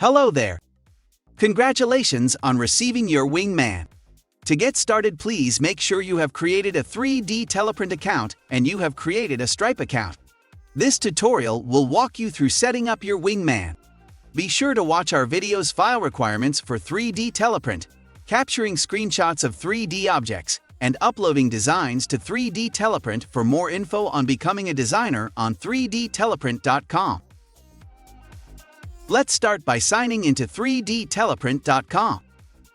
Hello there! Congratulations on receiving your Wingman. To get started, please make sure you have created a 3D Teleprint account and you have created a Stripe account. This tutorial will walk you through setting up your Wingman. Be sure to watch our video's file requirements for 3D Teleprint, capturing screenshots of 3D objects, and uploading designs to 3D Teleprint for more info on becoming a designer on 3dteleprint.com. Let's start by signing into 3dteleprint.com.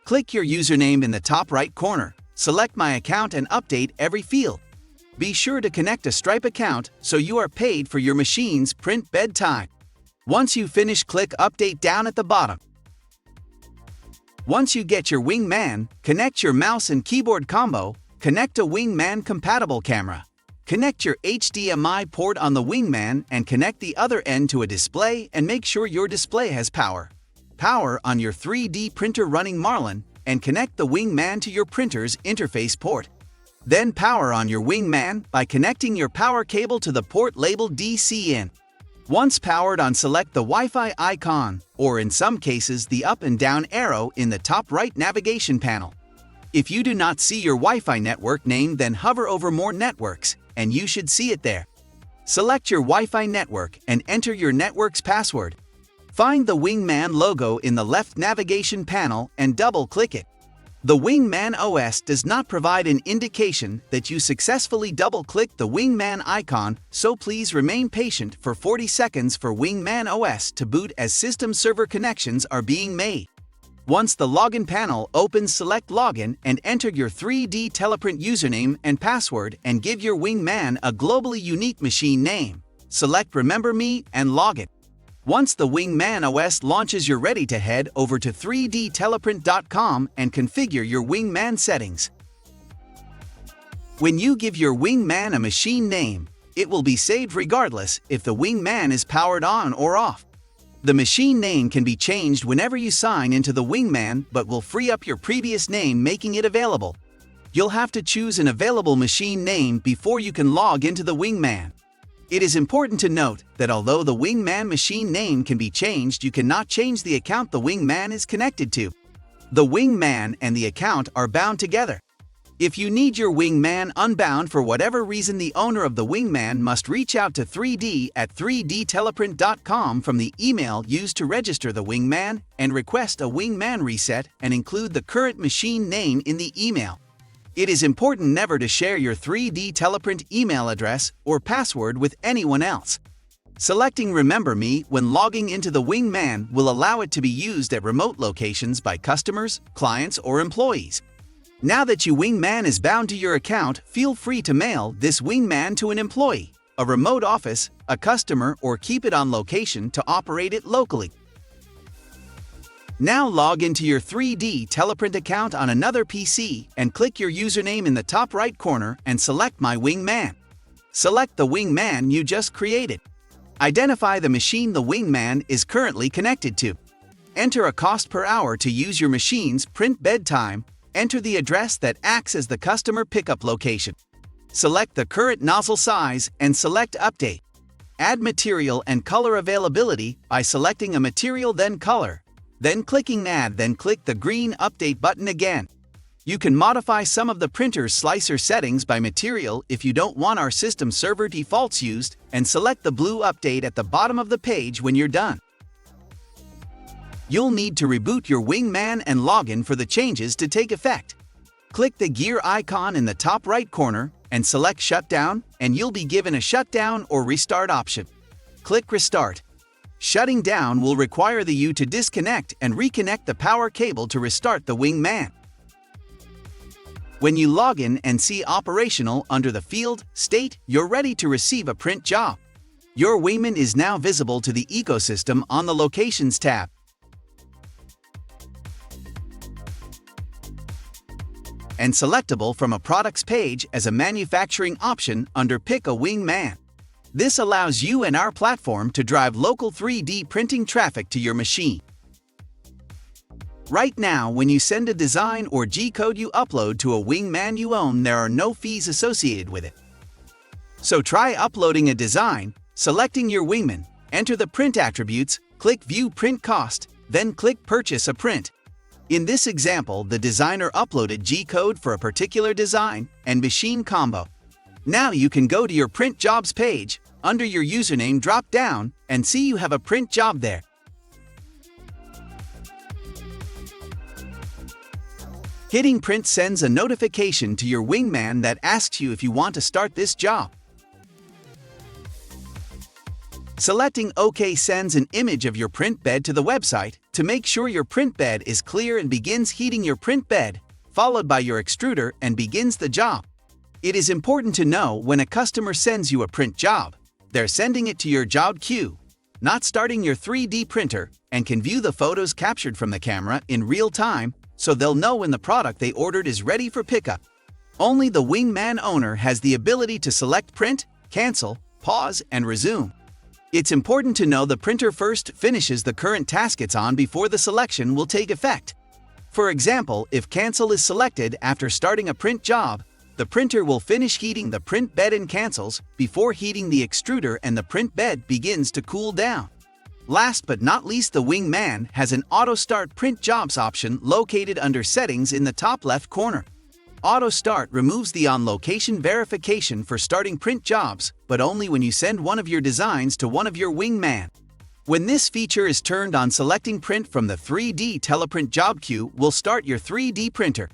Click your username in the top right corner, select My Account and update every field. Be sure to connect a Stripe account so you are paid for your machine's print bedtime. Once you finish, click Update down at the bottom. Once you get your Wingman, connect your mouse and keyboard combo, connect a Wingman compatible camera. Connect your HDMI port on the Wingman and connect the other end to a display and make sure your display has power. Power on your 3D printer running Marlin and connect the Wingman to your printer's interface port. Then power on your Wingman by connecting your power cable to the port labeled DC in. Once powered on, select the Wi-Fi icon, or in some cases the up and down arrow in the top right navigation panel. If you do not see your Wi-Fi network name, then hover over More Networks, and you should see it there. Select your Wi-Fi network and enter your network's password. Find the Wingman logo in the left navigation panel and double-click it. The Wingman OS does not provide an indication that you successfully double-clicked the Wingman icon, so please remain patient for 40 seconds for Wingman OS to boot as system server connections are being made. Once the login panel opens, select Login and enter your 3D Teleprint username and password and give your Wingman a globally unique machine name. Select Remember Me and log in. Once the Wingman OS launches, you're ready to head over to 3dteleprint.com and configure your Wingman settings. When you give your Wingman a machine name, it will be saved regardless if the Wingman is powered on or off. The machine name can be changed whenever you sign into the Wingman, but will free up your previous name, making it available. You'll have to choose an available machine name before you can log into the Wingman. It is important to note that although the Wingman machine name can be changed, you cannot change the account the Wingman is connected to. The Wingman and the account are bound together. If you need your Wingman unbound for whatever reason, the owner of the Wingman must reach out to 3D at 3dteleprint.com from the email used to register the Wingman and request a Wingman reset and include the current machine name in the email. It is important never to share your 3D Teleprint email address or password with anyone else. Selecting Remember Me when logging into the Wingman will allow it to be used at remote locations by customers, clients, or employees. Now that your Wingman is bound to your account, feel free to mail this Wingman to an employee, a remote office, a customer, or keep it on location to operate it locally. Now log into your 3D Teleprint account on another PC and click your username in the top right corner and select My Wingman. Select the Wingman you just created. Identify the machine the Wingman is currently connected to. Enter a cost per hour to use your machine's print bedtime. Enter the address that acts as the customer pickup location. Select the current nozzle size and select Update. Add material and color availability by selecting a material, then color. Then clicking Add, then click the green Update button again. You can modify some of the printer's slicer settings by material if you don't want our system server defaults used, and select the blue Update at the bottom of the page when you're done. You'll need to reboot your Wingman and log in for the changes to take effect. Click the gear icon in the top right corner and select Shutdown, and you'll be given a shutdown or restart option. Click Restart. Shutting down will require you to disconnect and reconnect the power cable to restart the Wingman. When you log in and see Operational under the field State, you're ready to receive a print job. Your Wingman is now visible to the ecosystem on the Locations tab. And selectable from a products page as a manufacturing option under Pick a Wingman. This allows you and our platform to drive local 3D printing traffic to your machine. Right now, when you send a design or G-code you upload to a Wingman you own, there are no fees associated with it. So try uploading a design, selecting your Wingman, enter the print attributes, click View Print Cost, then click Purchase a Print. In this example, the designer uploaded G-code for a particular design and machine combo. Now you can go to your Print Jobs page, under your username drop down, and see you have a print job there. Hitting print sends a notification to your Wingman that asks you if you want to start this job. Selecting OK sends an image of your print bed to the website to make sure your print bed is clear and begins heating your print bed, followed by your extruder, and begins the job. It is important to know when a customer sends you a print job, they're sending it to your job queue, not starting your 3D printer, and can view the photos captured from the camera in real time, so they'll know when the product they ordered is ready for pickup. Only the Wingman owner has the ability to select print, cancel, pause, and resume. It's important to know the printer first finishes the current task it's on before the selection will take effect. For example, if cancel is selected after starting a print job, the printer will finish heating the print bed and cancels before heating the extruder, and the print bed begins to cool down. Last but not least, the Wingman has an Auto Start Print Jobs option located under Settings in the top left corner. Auto Start removes the on-location verification for starting print jobs, but only when you send one of your designs to one of your Wingman. When this feature is turned on, selecting print from the 3D teleprint job queue will start your 3D printer.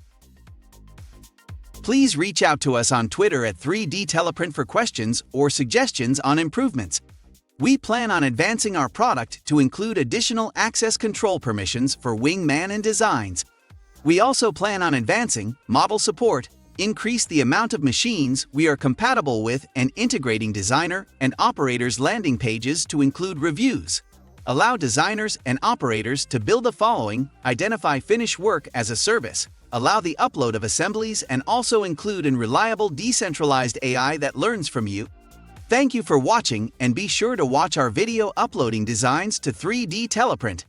Please reach out to us on Twitter at 3D Teleprint for questions or suggestions on improvements. We plan on advancing our product to include additional access control permissions for Wingman and designs. We also plan on advancing model support, increase the amount of machines we are compatible with, and integrating designer and operators landing pages to include reviews. Allow designers and operators to build the following: identify finished work as a service, allow the upload of assemblies, and also include a reliable decentralized AI that learns from you. Thank you for watching, and be sure to watch our video uploading designs to 3D Teleprint.